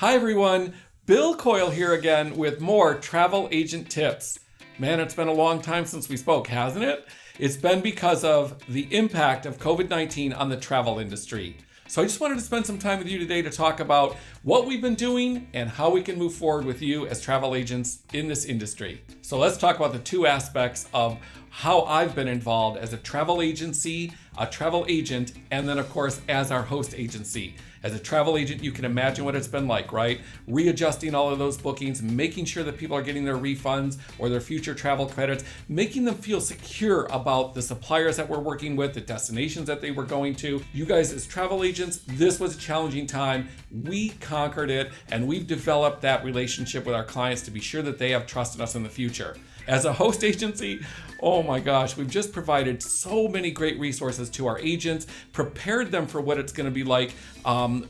Hi everyone, Bill Coyle here again with more travel agent tips. Man, it's been a long time since we spoke, hasn't it? It's been because of the impact of COVID-19 on the travel industry. So I just wanted to spend some time with you today to talk about what we've been doing and how we can move forward with you as travel agents in this industry. So let's talk about the two aspects of how I've been involved as a travel agency, a travel agent, and then of course as our host agency. As a travel agent, you can imagine what it's been like, right? Readjusting all of those bookings, making sure that people are getting their refunds or their future travel credits, making them feel secure about the suppliers that we're working with, the destinations that they were going to. You guys as travel agents, this was a challenging time. We conquered it, and we've developed that relationship with our clients to be sure that they have trust in us in the future. As a host agency, oh my gosh, we've just provided so many great resources to our agents, prepared them for what it's going to be like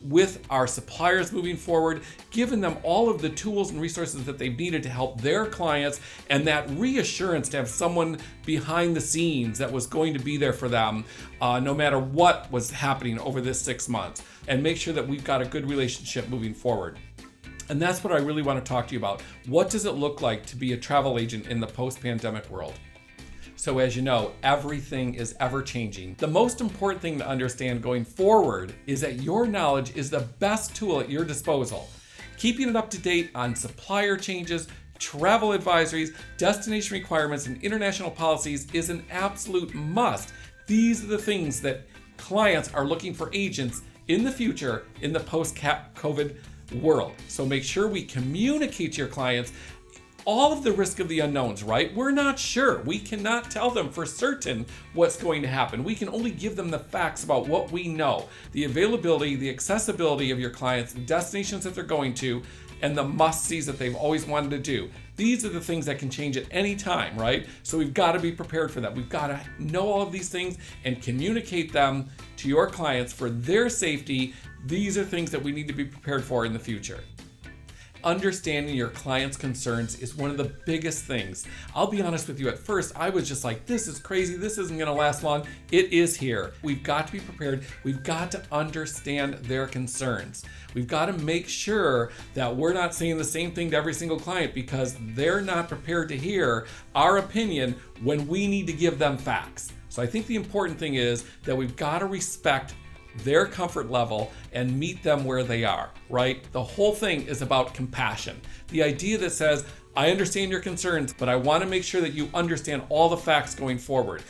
with our suppliers moving forward, given them all of the tools and resources that they've needed to help their clients, and that reassurance to have someone behind the scenes that was going to be there for them no matter what was happening over this 6 months, and make sure that we've got a good relationship moving forward. And that's what I really want to talk to you about. What does it look like to be a travel agent in the post-pandemic world? So as you know, everything is ever changing. The most important thing to understand going forward is that your knowledge is the best tool at your disposal. Keeping it up to date on supplier changes, travel advisories, destination requirements, and international policies is an absolute must. These are the things that clients are looking for agents in the future in the post-COVID world. So make sure we communicate to your clients all of the risk of the unknowns, right? We're not sure. We cannot tell them for certain what's going to happen. We can only give them the facts about what we know, the availability, the accessibility of your clients, the destinations that they're going to, and the must-sees that they've always wanted to do. These are the things that can change at any time, right? So we've got to be prepared for that. We've got to know all of these things and communicate them to your clients for their safety. These are things that we need to be prepared for in the future. Understanding your clients' concerns is one of the biggest things. I'll be honest with you, at first I was just like, this is crazy, this isn't gonna last long. It is here. We've got to be prepared. We've got to understand their concerns. We've got to make sure that we're not saying the same thing to every single client because they're not prepared to hear our opinion when we need to give them facts. So I think the important thing is that we've got to respect their comfort level and meet them where they are, right? The whole thing is about compassion. The idea that says, I understand your concerns, but I want to make sure that you understand all the facts going forward.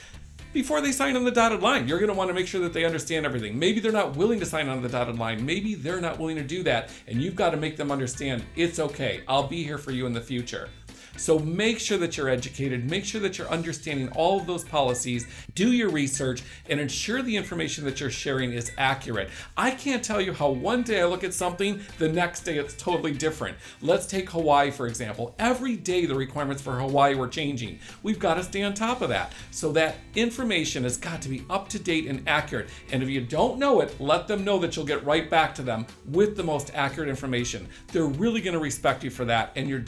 Before they sign on the dotted line, you're going to want to make sure that they understand everything. Maybe they're not willing to sign on the dotted line. Maybe they're not willing to do that, and you've got to make them understand it's okay. I'll be here for you in the future. So make sure that you're educated, make sure that you're understanding all of those policies, do your research, and ensure the information that you're sharing is accurate. I can't tell you how one day I look at something, the next day it's totally different. Let's take Hawaii, for example. Every day the requirements for Hawaii were changing. We've got to stay on top of that. So that information has got to be up to date and accurate. And if you don't know it, let them know that you'll get right back to them with the most accurate information. They're really going to respect you for that, and you're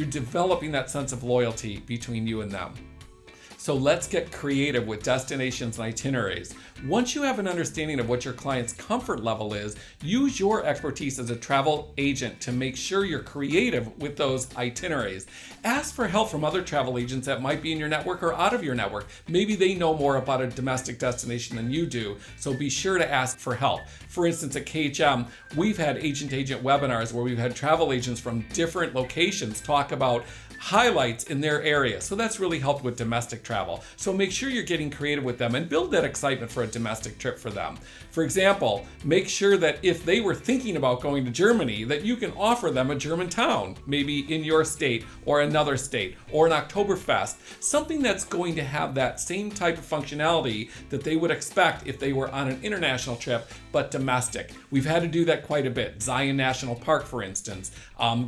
developing that sense of loyalty between you and them. So let's get creative with destinations and itineraries. Once you have an understanding of what your client's comfort level is, use your expertise as a travel agent to make sure you're creative with those itineraries. Ask for help from other travel agents that might be in your network or out of your network. Maybe they know more about a domestic destination than you do, so be sure to ask for help. For instance, at KHM, we've had agent-agent webinars where we've had travel agents from different locations talk about highlights in their area. So that's really helped with domestic travel. So make sure you're getting creative with them and build that excitement for a domestic trip for them. For example, make sure that if they were thinking about going to Germany, that you can offer them a German town, maybe in your state or another state, or an Oktoberfest, something that's going to have that same type of functionality that they would expect if they were on an international trip, but domestic. We've had to do that quite a bit. Zion National Park, for instance,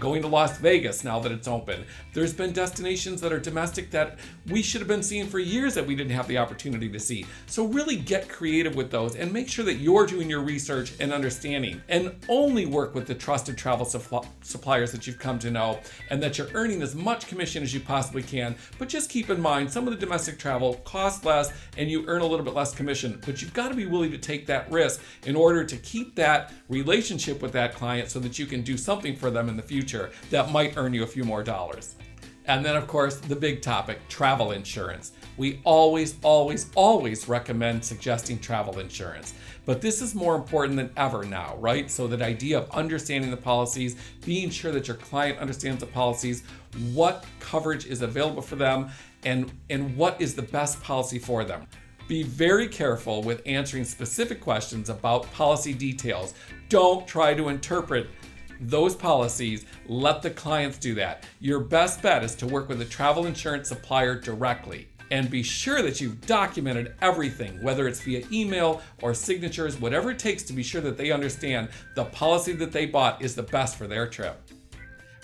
going to Las Vegas now that it's open. There's been destinations that are domestic that we should have been seeing for years that we didn't have the opportunity to see. So really get creative with those and make sure that you're doing your research and understanding, and only work with the trusted travel suppliers that you've come to know, and that you're earning as much commission as you possibly can. But just keep in mind, some of the domestic travel costs less and you earn a little bit less commission, but you've got to be willing to take that risk in order to keep that relationship with that client so that you can do something for them in the future that might earn you a few more dollars. And then, of course, the big topic, travel insurance. We always recommend suggesting travel insurance. But this is more important than ever now, right? So that idea of understanding the policies, being sure that your client understands the policies, what coverage is available for them, and what is the best policy for them. Be very careful with answering specific questions about policy details. Don't try to interpret those policies. Let the clients do that. Your best bet is to work with a travel insurance supplier directly. And be sure that you've documented everything, whether it's via email or signatures, whatever it takes to be sure that they understand the policy that they bought is the best for their trip.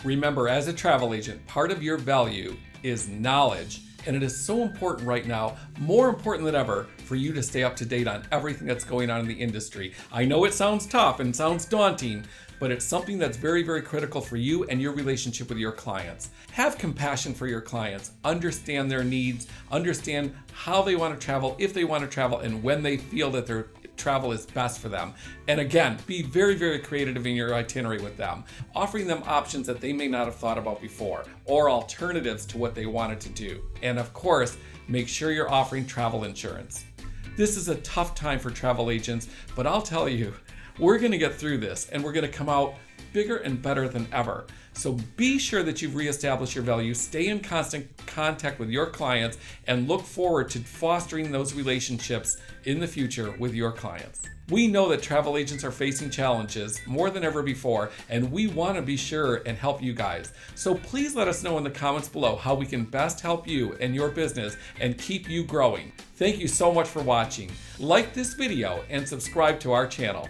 Remember, as a travel agent, part of your value is knowledge. And it is so important right now, more important than ever, for you to stay up to date on everything that's going on in the industry. I know it sounds tough and sounds daunting, but it's something that's very, very critical for you and your relationship with your clients. Have compassion for your clients, understand their needs, understand how they want to travel, if they want to travel, and when they feel that their travel is best for them. And again, be very, very creative in your itinerary with them, offering them options that they may not have thought about before, or alternatives to what they wanted to do. And of course, make sure you're offering travel insurance. This is a tough time for travel agents, but I'll tell you, we're going to get through this and we're going to come out bigger and better than ever. So be sure that you've reestablished your value, stay in constant contact with your clients, and look forward to fostering those relationships in the future with your clients. We know that travel agents are facing challenges more than ever before, and we want to be sure and help you guys. So please let us know in the comments below how we can best help you and your business and keep you growing. Thank you so much for watching. Like this video and subscribe to our channel.